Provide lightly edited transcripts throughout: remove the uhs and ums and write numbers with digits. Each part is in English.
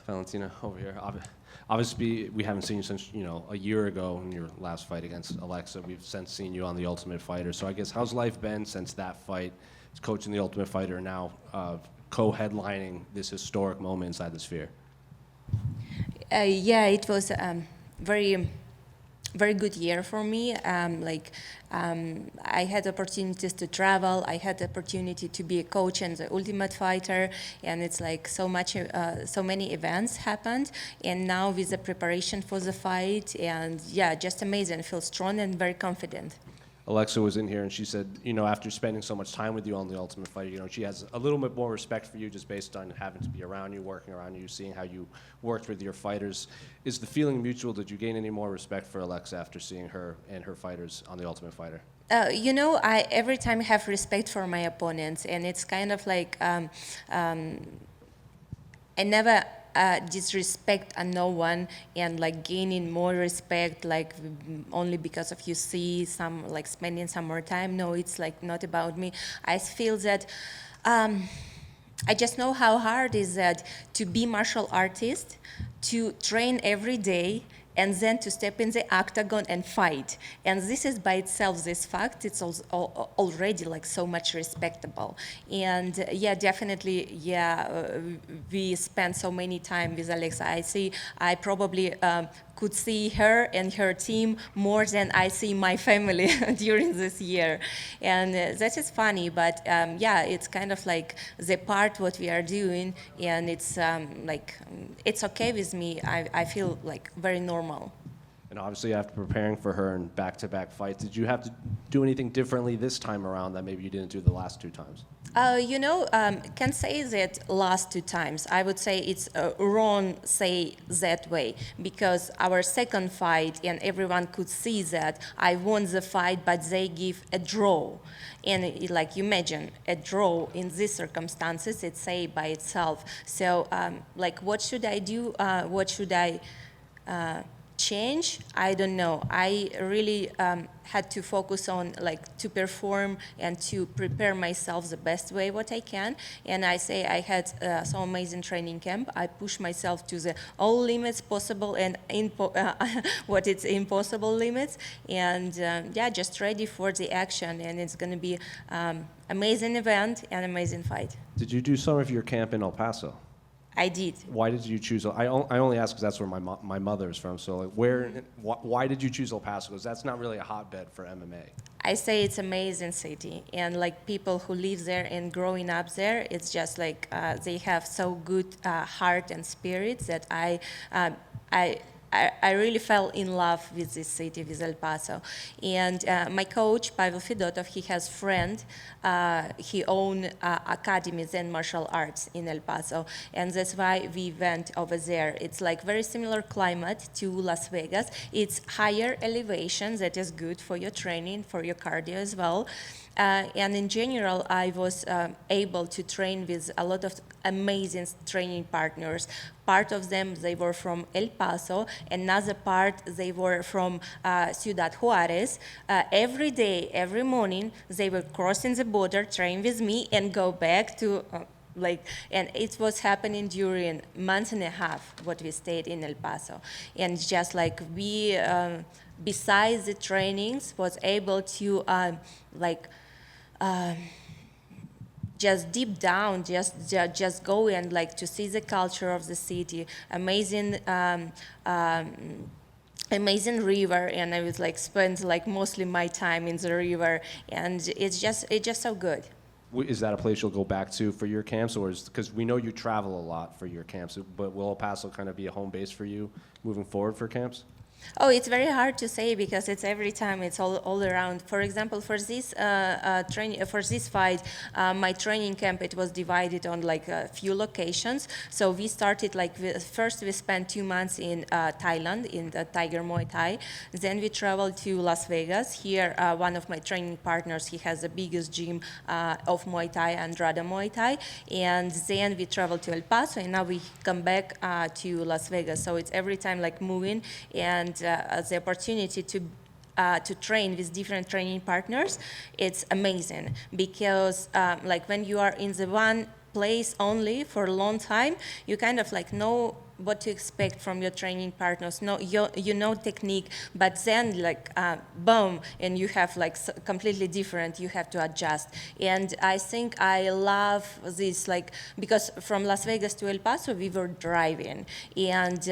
Valentina, over here. Obviously, we haven't seen you since, a year ago in your last fight against Alexa. We've since seen you on The Ultimate Fighter. So I guess, how's life been since that fight? As coaching The Ultimate Fighter and now co-headlining this historic moment inside the Sphere. Yeah, it was very, very good year for me. I had opportunities to travel. I had the opportunity to be a coach in the Ultimate Fighter, and it's like so many events happened. And now with the preparation for the fight, and yeah, just amazing. I feel strong and very confident. Alexa was in here and she said, after spending so much time with you on The Ultimate Fighter, she has a little bit more respect for you just based on having to be around you, working around you, seeing how you worked with your fighters. Is the feeling mutual? Did you gain any more respect for Alexa after seeing her and her fighters on The Ultimate Fighter? I every time have respect for my opponents, and it's kind of like I never disrespect no one, and like gaining more respect like only because of you see some like spending some more time. No, it's like not about me. I feel that I just know how hard is that to be martial artist, to train every day, and then to step in the octagon and fight. And this is by itself, this fact, it's already like so much respectable. And yeah, definitely, we spent so many time with Alexa. I probably could see her and her team more than I see my family during this year. And that is funny, but it's kind of like the part what we are doing, and it's it's okay with me. I feel like very normal. And obviously, after preparing for her in back-to-back fights, did you have to do anything differently this time around that maybe you didn't do the last two times? Can say that last two times. I would say it's wrong say that way, because our second fight, and everyone could see that I won the fight, but they give a draw. And like you imagine, a draw in these circumstances, it's say by itself. So what should I do? What should I change? I don't know. I really had to focus on to perform and to prepare myself the best way what I can. And I say I had some amazing training camp. I pushed myself to the all limits possible and what it's impossible limits. And just ready for the action. And it's going to be amazing event and amazing fight. Did you do some of your camp in El Paso? I did. Why did you choose? I only ask because that's where my mother is from. So why did you choose El Paso? Because that's not really a hotbed for MMA. I say it's amazing city, and like people who live there and growing up there, it's just like they have so good heart and spirit that I really fell in love with this city, with El Paso. And my coach, Pavel Fedotov, he has friend, he own academies and martial arts in El Paso. And that's why we went over there. It's like very similar climate to Las Vegas. It's higher elevation that is good for your training, for your cardio as well. And in general, I was able to train with a lot of amazing training partners. Part of them, they were from El Paso. Another part, they were from Ciudad Juarez. Every day, every morning, they were crossing the border, train with me, and go back to and it was happening during a month and a half what we stayed in El Paso. And just like we, besides the trainings, was able to just deep down, just go and to see the culture of the city, amazing river, and I would spend mostly my time in the river, and it's just so good. Is that a place you'll go back to for your camps, or because we know you travel a lot for your camps, but will El Paso kind of be a home base for you moving forward for camps? Oh, it's very hard to say because it's every time, it's all around. For example, for this fight, my training camp, it was divided on a few locations. So we started first we spent 2 months in Thailand in the Tiger Muay Thai. Then we traveled to Las Vegas. Here, one of my training partners, he has the biggest gym of Muay Thai, Andrada Muay Thai. And then we traveled to El Paso, and now we come back to Las Vegas. So it's every time moving, and the opportunity to train with different training partners, it's amazing because when you are in the one place only for a long time, you kind of know what to expect from your training partners. No, you know technique, but then boom, and you have completely different. You have to adjust, and I think I love this because from Las Vegas to El Paso we were driving, and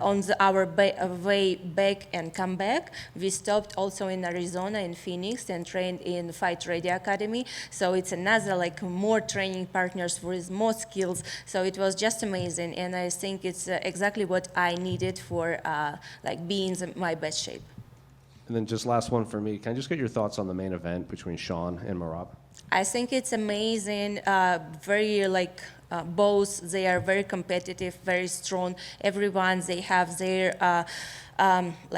on our way back and come back we stopped also in Arizona in Phoenix and trained in Fight Ready Academy. So it's another more training partners with more skills. So it was just amazing, and I think it's exactly what I needed for being in my best shape. And then just last one for me. Can I just get your thoughts on the main event between Sean and Merab? I think it's amazing. Very both they are very competitive, very strong. Everyone they have their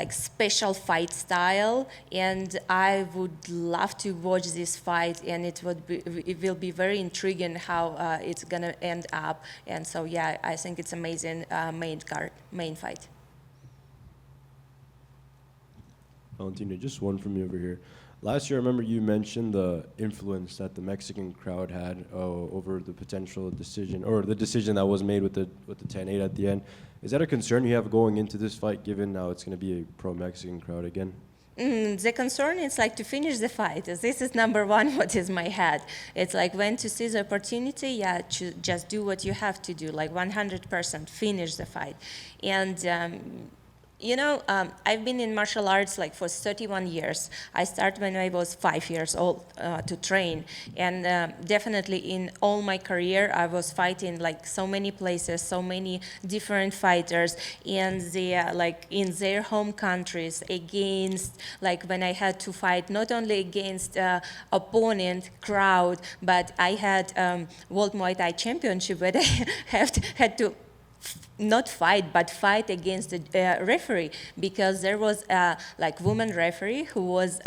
special fight style, and I would love to watch this fight, and it will be very intriguing how it's gonna end up. And so yeah, I think it's amazing main fight. Valentina, just one from me over here. Last year, I remember you mentioned the influence that the Mexican crowd had over the potential decision, or the decision that was made with the 10-8 at the end. Is that a concern you have going into this fight, given now it's going to be a pro-Mexican crowd again? The concern is to finish the fight. This is number one what is my head. It's when to see the opportunity, yeah, to just do what you have to do, 100% finish the fight. And I've been in martial arts for 31 years. I started when I was 5 years old to train, and definitely in all my career I was fighting so many places, so many different fighters, and they in their home countries against when I had to fight not only against opponent crowd, but I had World Muay Thai Championship where I had to not fight, but fight against the referee, because there was a woman referee who was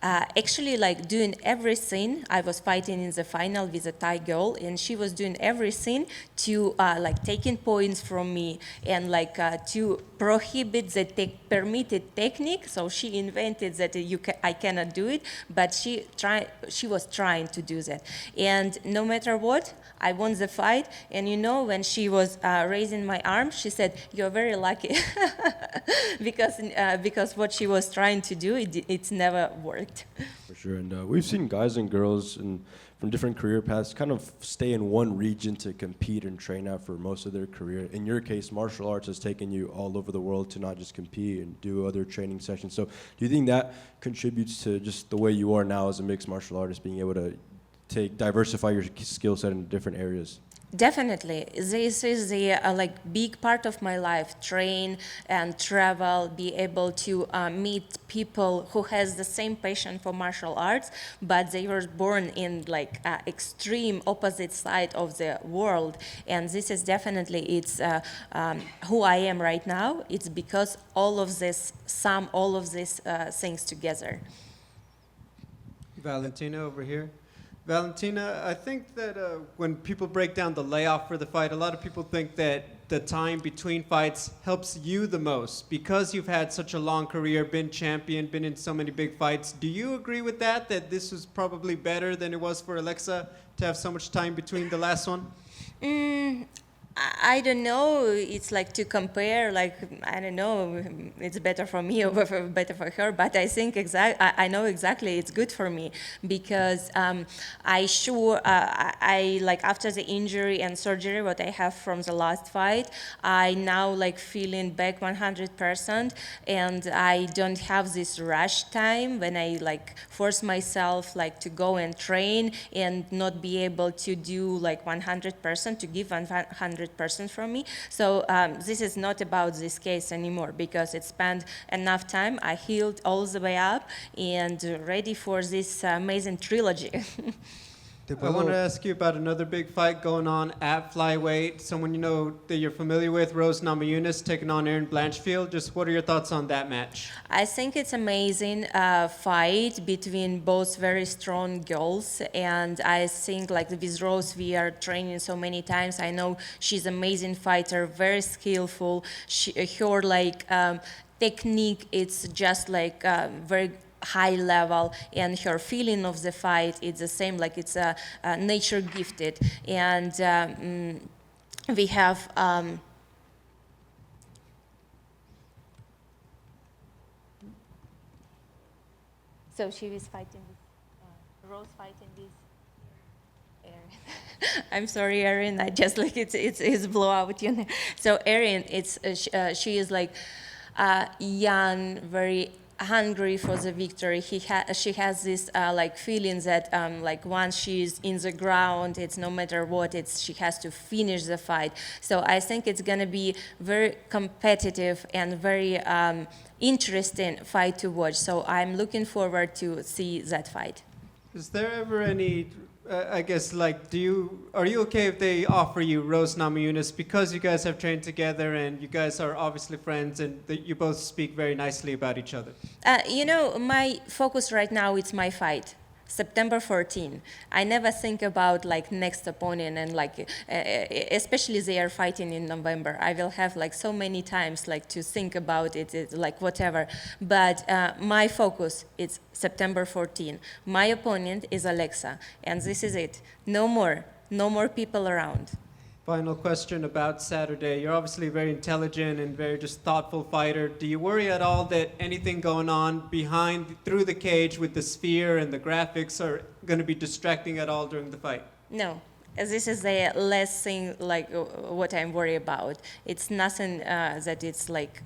actually doing everything. I was fighting in the final with a Thai girl, and she was doing everything to taking points from me and to prohibit the permitted technique. So she invented that I cannot do it, but she was trying to do that. And no matter what, I won the fight. And when she was raising my arm, she said, "You're very lucky," because what she was trying to do, it's never worked. For sure, and we've seen guys and girls from different career paths kind of stay in one region to compete and train out for most of their career. In your case, martial arts has taken you all over the world to not just compete and do other training sessions. So do you think that contributes to just the way you are now as a mixed martial artist, being able to diversify your skill set in different areas? Definitely. This is the big part of my life. Train and travel, be able to meet people who has the same passion for martial arts, but they were born in extreme opposite side of the world. And this is definitely it's who I am right now. It's because all of these things together. Valentina over here. Valentina, I think that when people break down the layoff for the fight, a lot of people think that the time between fights helps you the most because you've had such a long career, been champion, been in so many big fights. Do you agree with that this was probably better than it was for Alexa to have so much time between the last one? I don't know. It's to compare. I don't know. It's better for me or better for her. But I think I know exactly. It's good for me because I after the injury and surgery what I have from the last fight, I now feeling back 100%, and I don't have this rush time when I force myself to go and train and not be able to do 100% to give 100% from me. So this is not about this case anymore because it spent enough time. I healed all the way up and ready for this amazing trilogy. I want to ask you about another big fight going on at flyweight. Someone that you're familiar with, Rose Namajunas, taking on Blanchfield. Just what are your thoughts on that match? I think it's amazing fight between both very strong girls, and I think with Rose we are training so many times. I know she's an amazing fighter, very skillful. Her technique, it's just very high level, and her feeling of the fight is the same, it's nature gifted. And we have So she was fighting with Rose fighting with Erin. I'm sorry, Erin. I just like it's blowout, you know. So Erin, she is like young, very hungry for the victory. She has this like feeling that like once she's in the ground, it's no matter what, she has to finish the fight. So I think it's gonna be very competitive and very interesting fight to watch. So I'm looking forward to see that fight. Is there ever any, I guess, like, are you okay if they offer you Rose Namajunas because you guys have trained together and you guys are obviously friends and you both speak very nicely about each other? You know, my focus right now is my fight. September 14. I never think about like next opponent and like, especially they are fighting in November. I will have like so many times like to think about it like whatever. But my focus is September 14. My opponent is Alexa, and this is it. No more people around. Final question about Saturday. You're obviously very intelligent and very just thoughtful fighter. Do you worry at all that anything going on through the cage with the sphere and the graphics are going to be distracting at all during the fight? No. This is the last thing like what I'm worried about. It's nothing that it's like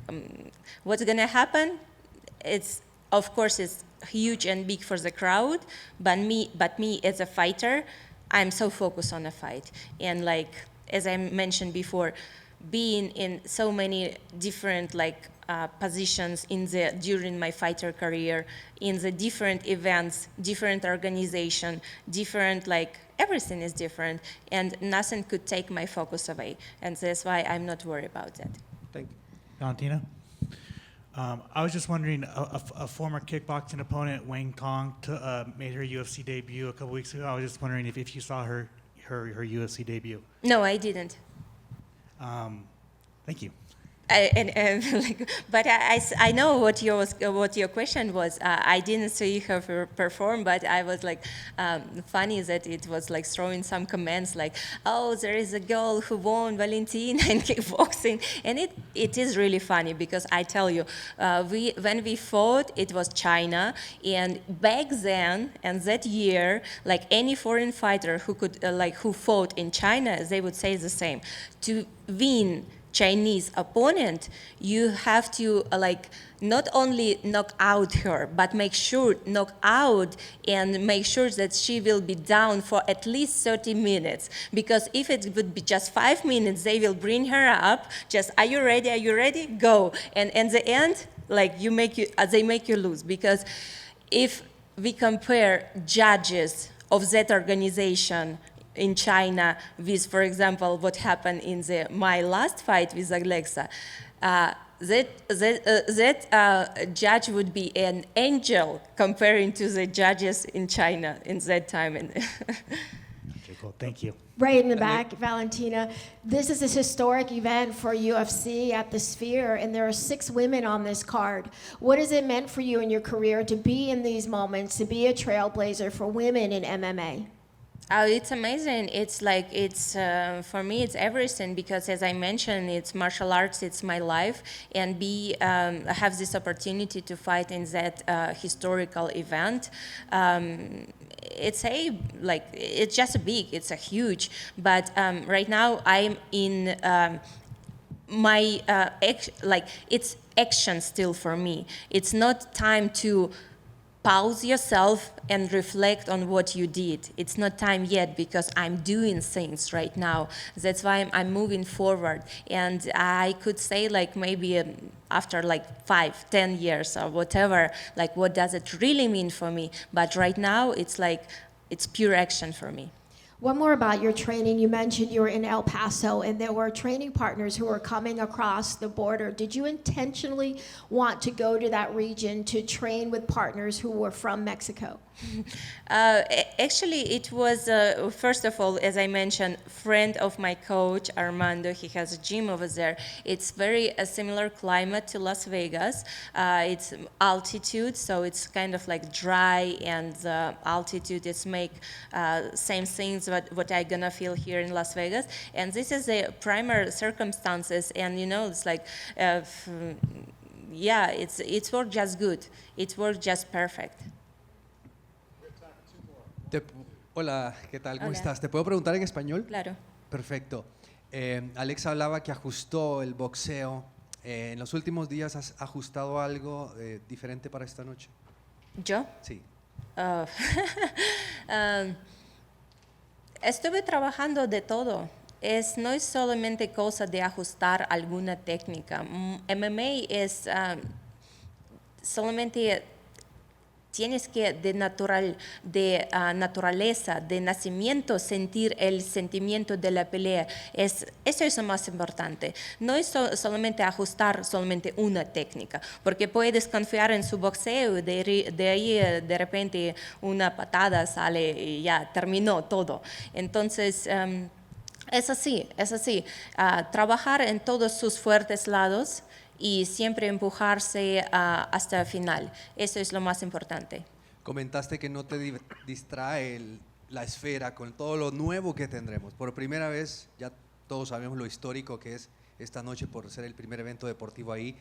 what's gonna happen. Of course it's huge and big for the crowd, but me as a fighter, I'm so focused on the fight. And like as I mentioned before, being in so many different like positions during my fighter career, in the different events, different organization, different like everything is different, and nothing could take my focus away, and that's why I'm not worried about that. Thank you. Valentina? I was just wondering, a former kickboxing opponent, Wayne Kong, made her UFC debut a couple weeks ago. I was just wondering if you saw her UFC debut. No, I didn't. Thank you. But I know what your question was. I didn't see her perform, but I was like, funny that it was like throwing some comments like, oh, there is a girl who won Valentina in kickboxing, and it is really funny because I tell you, when we fought, it was China, and back then and that year, like any foreign fighter who fought in China, they would say the same. To win Chinese opponent, you have to like not only knock out her, but knock out and make sure that she will be down for at least 30 minutes. Because if it would be just 5 minutes, they will bring her up. Just, are you ready? Are you ready? Go. And in the end, like they make you lose. Because if we compare judges of that organization in China with, for example, what happened in my last fight with Alexa, that judge would be an angel comparing to the judges in China in that time. Okay, cool. Thank you. Right in the back, Valentina. This is a historic event for UFC at the Sphere, and there are 6 women on this card. What has it meant for you in your career to be in these moments, to be a trailblazer for women in MMA? It's amazing. It's like, for me, it's everything because as I mentioned, it's martial arts, it's my life, and have this opportunity to fight in that historical event. It's just big, it's a huge, but right now I'm in it's action still for me. It's not time to pause yourself and reflect on what you did. It's not time yet because I'm doing things right now. That's why I'm moving forward. And I could say like maybe after like 5-10 years or whatever, like what does it really mean for me? But right now it's like, it's pure action for me. One more about your training. You mentioned you were in El Paso and there were training partners who were coming across the border. Did you intentionally want to go to that region to train with partners who were from Mexico? Actually, it was, first of all, as I mentioned, friend of my coach, Armando. He has a gym over there. It's very a similar climate to Las Vegas. It's altitude, so it's kind of like dry, and the altitude is make same things what I gonna feel here in Las Vegas. And this is the primary circumstances, and you know, it's like, yeah, it's worked just good. It worked just perfect. Hola, ¿qué tal? ¿Cómo Hola. estás? ¿Te puedo preguntar en español? Claro. Perfecto. Alex hablaba que ajustó el boxeo. ¿En los últimos días has ajustado algo diferente para esta noche? ¿Yo? Sí. Ah, estuve trabajando de todo. No es solamente cosa de ajustar alguna técnica. MMA es solamente tienes que de naturaleza, de nacimiento, sentir el sentimiento de la pelea. Eso es lo más importante. No es solamente ajustar solamente una técnica, porque puedes confiar en su boxeo y de ahí de repente una patada sale y ya terminó todo. Entonces, es así. Trabajar en todos sus fuertes lados y siempre empujarse hasta el final. Eso es lo más importante. Comentaste que no te distrae la esfera con todo lo nuevo que tendremos. Por primera vez, ya todos sabemos lo histórico que es esta noche por ser el primer evento deportivo ahí.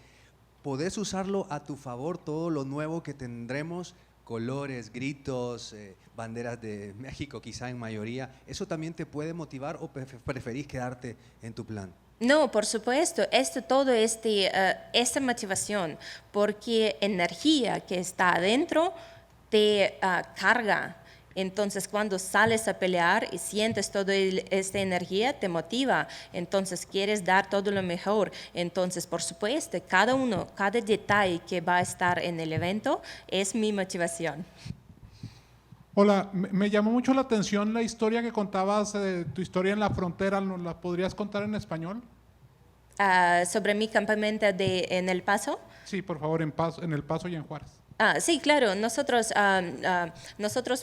¿Podés usarlo a tu favor todo lo nuevo que tendremos? Colores, gritos, banderas de México quizá en mayoría. ¿Eso también te puede motivar o preferís quedarte en tu plan? No, por supuesto, esta motivación, porque energía que está adentro te carga. Entonces, cuando sales a pelear y sientes toda esta energía, te motiva. Entonces, quieres dar todo lo mejor. Entonces, por supuesto, cada detalle que va a estar en el evento es mi motivación. Hola, me llamó mucho la atención la historia que contabas, tu historia en la frontera. ¿Nos la podrías contar en español? Sobre mi campamento en El Paso. Sí, por favor, en El Paso y en Juárez. Sí, claro. Nosotros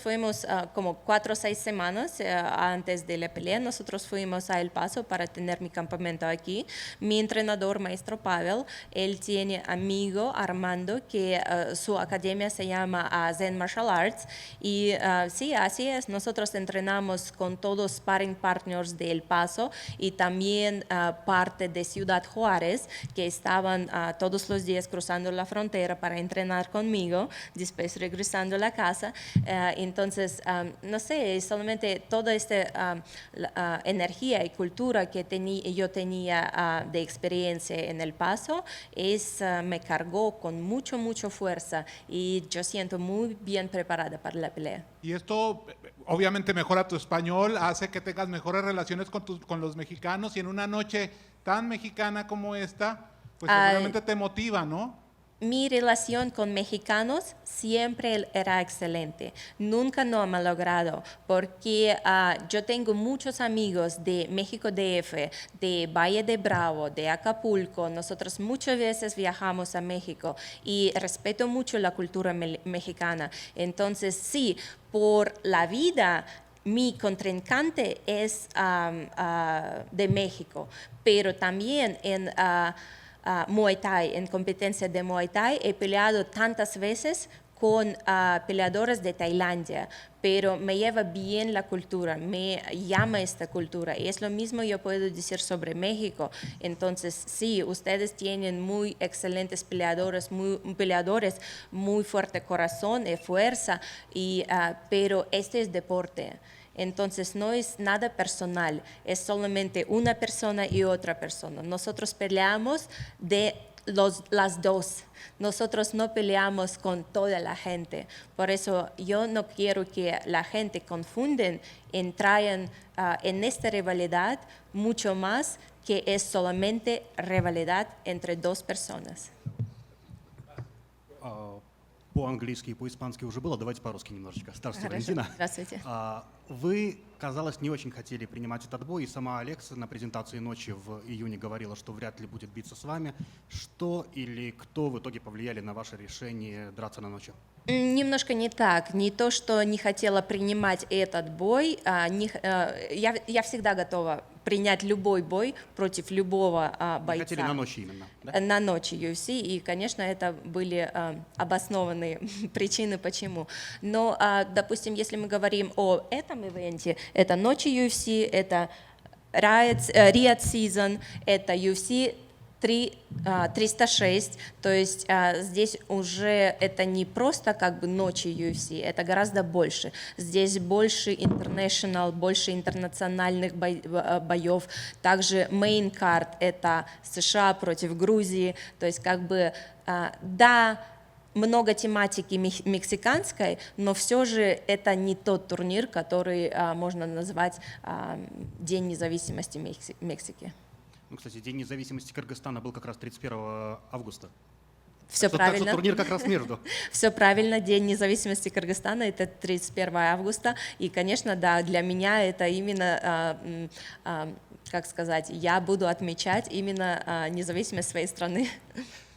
fuimos como 4 o 6 semanas antes de la pelea. Nosotros fuimos a El Paso para tener mi campamento aquí. Mi entrenador, maestro Pavel, él tiene amigo Armando que su academia se llama Zen Martial Arts. Y sí, así es. Nosotros entrenamos con todos sparring partners de El Paso y también parte de Ciudad Juárez que estaban todos los días cruzando la frontera para entrenar conmigo. Después regresando a la casa. Entonces, no sé, solamente toda esta energía y cultura que yo tenía de experiencia en El Paso me cargó con mucha fuerza y yo siento muy bien preparada para la pelea. Y esto obviamente mejora tu español, hace que tengas mejores relaciones con los mexicanos y en una noche tan mexicana como esta, pues seguramente te motiva, ¿no? Mi relación con mexicanos siempre era excelente, nunca no ha malogrado, porque yo tengo muchos amigos de México DF, de Valle de Bravo, de Acapulco. Nosotros muchas veces viajamos a México y respeto mucho la cultura mexicana. Entonces, sí, por la vida, mi contrincante es de México, pero también en Muay Thai, en competencia de Muay Thai, he peleado tantas veces con peleadores de Tailandia, pero me lleva bien la cultura, me llama esta cultura. Y es lo mismo yo puedo decir sobre México. Entonces, sí, ustedes tienen muy excelentes peleadores, muy fuerte corazón y fuerza, pero este es deporte. Entonces no es nada personal, es solamente una persona y otra persona. Nosotros peleamos de las dos. Nosotros no peleamos con toda la gente. Por eso yo no quiero que la gente confunden, entrayan en esta rivalidad mucho más que es solamente rivalidad entre dos personas. По-английски и по-испански уже было, давайте по-русски немножечко. Здравствуйте, Валентина. Здравствуйте. Вы, казалось, не очень хотели принимать этот бой, и сама Алекс на презентации ночи в июне говорила, что вряд ли будет биться с вами. Что или кто в итоге повлияли на ваше решение драться на ночи? Немножко не так. Не то, что не хотела принимать этот бой. Я всегда готова принять любой бой против любого бойца. Не хотели на ночи именно, да? На ночи UFC, и, конечно, это были обоснованные причины, почему. Но, допустим, если мы говорим о этом ивенте, это ночи UFC, это Riot Season, это UFC 306, то есть здесь уже это не просто как бы ночи UFC, это гораздо больше. Здесь больше international, больше интернациональных боев. Также main card это США против Грузии, то есть как бы да, много тематики мексиканской, но все же это не тот турнир, который можно назвать День независимости Мексики. Ну, кстати, День независимости Кыргызстана был как раз 31 августа. Все Так правильно. что турнир как раз между. Все правильно. День независимости Кыргызстана это 31 августа. И, конечно, да, для меня это именно, как сказать, я буду отмечать именно независимость своей страны.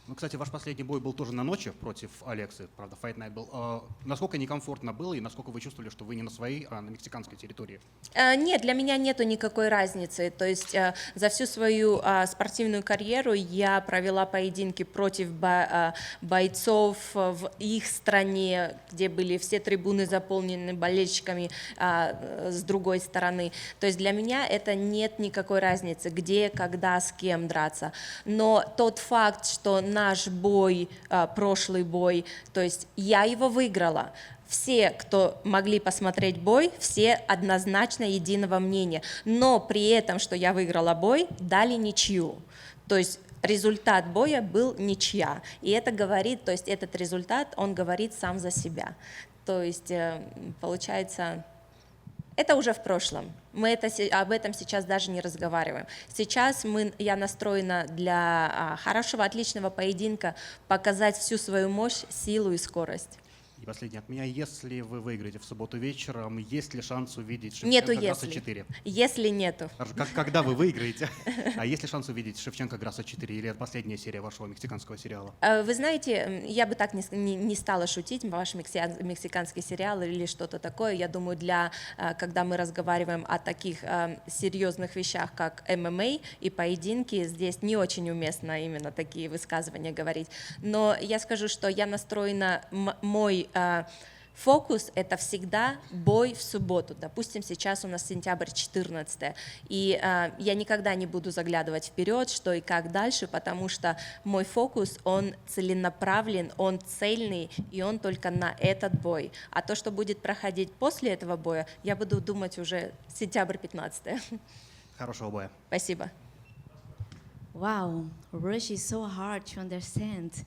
Ну, кстати, ваш последний бой был тоже на ночи против Алексы, правда, Fight Night был. Насколько некомфортно было и насколько вы чувствовали, что вы не на своей, а на мексиканской территории? Нет, для меня нету никакой разницы. То есть за всю свою спортивную карьеру я провела поединки против бойцов в их стране, где были все трибуны заполнены болельщиками с другой стороны. То есть для меня это нет никакой разницы, где, когда, с кем драться. Но тот факт, что наш бой, прошлый бой, то есть я его выиграла. Все, кто могли посмотреть бой, все однозначно единого мнения. Но при этом, что я выиграла бой, дали ничью. То есть результат боя был ничья. И это говорит, то есть этот результат, он говорит сам за себя. То есть получается... Это уже в прошлом. Мы об этом сейчас даже не разговариваем. Сейчас я настроена для хорошего, отличного поединка показать всю свою мощь, силу и скорость. И последнее от меня. Если вы выиграете в субботу вечером, есть ли шанс увидеть Нету Шевченко Грассо если. 4? Если нету. Когда вы выиграете? А есть ли шанс увидеть Шевченко Грассо 4 или это последняя серия вашего мексиканского сериала? Вы знаете, я бы так не стала шутить, ваш мексиканский сериал или что-то такое. Я думаю, когда мы разговариваем о таких серьезных вещах, как ММА и поединки, здесь не очень уместно именно такие высказывания говорить. Но я скажу, что я настроена, мой фокус — это всегда бой в субботу. Допустим, сейчас у нас сентябрь 14, и я никогда не буду заглядывать вперед, что и как дальше, потому что мой фокус, он целенаправлен, он цельный, и он только на этот бой. А то, что будет проходить после этого боя, я буду думать уже сентябрь 15. Хорошего боя. Спасибо. Wow, Rush is so hard to understand.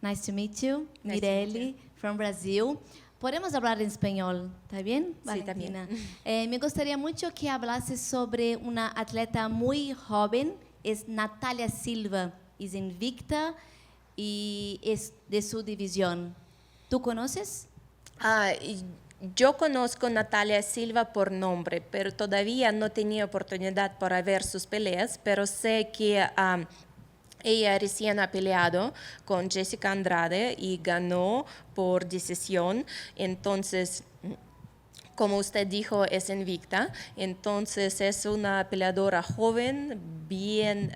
Nice to meet you, Nice to meet Mireli, from Brazil. Podemos hablar en español, ¿está bien, Sí, está bien. Valentina? Me gustaría mucho que hablases sobre una atleta muy joven, es Natalia Silva, es invicta y es de su división. ¿Tú conoces? Yo conozco a Natalia Silva por nombre, pero todavía no tenía oportunidad para ver sus peleas, pero sé que ella recién ha peleado con Jessica Andrade y ganó por decisión. Entonces, como usted dijo, es invicta. Entonces, es una peleadora joven, bien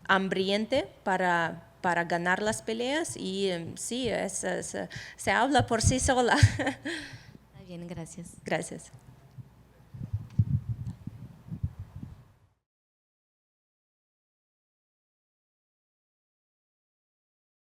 hambriente para ganar las peleas. Y sí, se habla por sí sola. Está bien, gracias. Gracias.